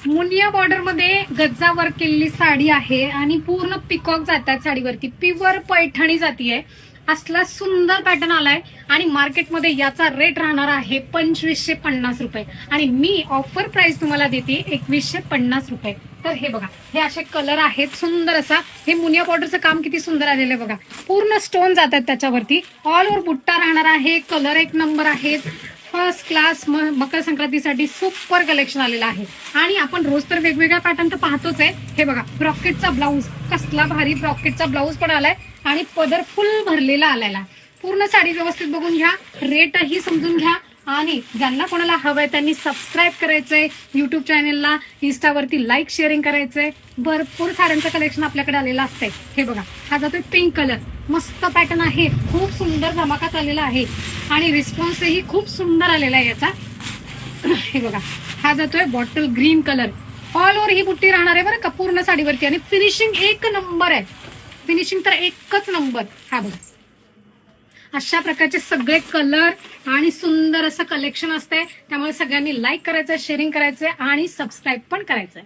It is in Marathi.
मुनिया बॉर्डर मध्ये गज्जा वर्क केलेली साडी आहे आणि पूर्ण पिकॉक जातात साडीवरती. प्युअर पैठणी जातीये. असला सुंदर पॅटर्न आलाय आणि मार्केटमध्ये याचा रेट राहणार आहे 2550 रुपये आणि मी ऑफर प्राइस तुम्हाला देते 2150 रुपये. तर हे बघा, हे असे कलर आहेत सुंदर असा. हे मुनिया बॉर्डरचं काम किती सुंदर आलेलं आहे बघा. पूर्ण स्टोन जातात त्याच्यावरती. ऑल ओव्हर बुट्टा राहणार आहे. कलर एक नंबर आहेत. First class. मकर संक्रांतीसाठी सुपर कलेक्शन आलेलं आहे. आणि आपण रोज तर वेगवेगळ्या पॅटर्न तर पाहतोच आहे. हे बघा, ब्रॉकेटचा ब्लाऊज कसला भारी ब्रॉकेटचा ब्लाऊज पण आलाय आणि पदर फुल भरलेला आलेला. पूर्ण साडी व्यवस्थित बघून घ्या, रेटही समजून घ्या आणि ज्यांना कोणाला हवंय त्यांनी सबस्क्राईब करायचंय युट्यूब चॅनेलला, इंस्टावरती लाईक शेअरिंग करायचंय. भरपूर साड्यांचं कलेक्शन आपल्याकडे आलेलं असतंय. हे बघा, हा जातोय पिंक कलर. मस्त पॅटर्न आहे, खूप सुंदर धमाका चाललेला आहे आणि रिस्पॉन्सही खूप सुंदर आलेला आहे याचा. हे बघा, हा जातोय bottle green colour. All over ही बुट्टी राहणार आहे बरं का पूर्ण साडीवरती आणि फिनिशिंग एक नंबर आहे. फिनिशिंग तर एकच नंबर. हा बघा, अशा प्रकारचे सगळे कलर आणि सुंदर असं कलेक्शन असते. त्यामुळे सगळ्यांनी लाईक करायचंय, शेअरिंग करायचंय आणि सबस्क्राईब पण करायचंय.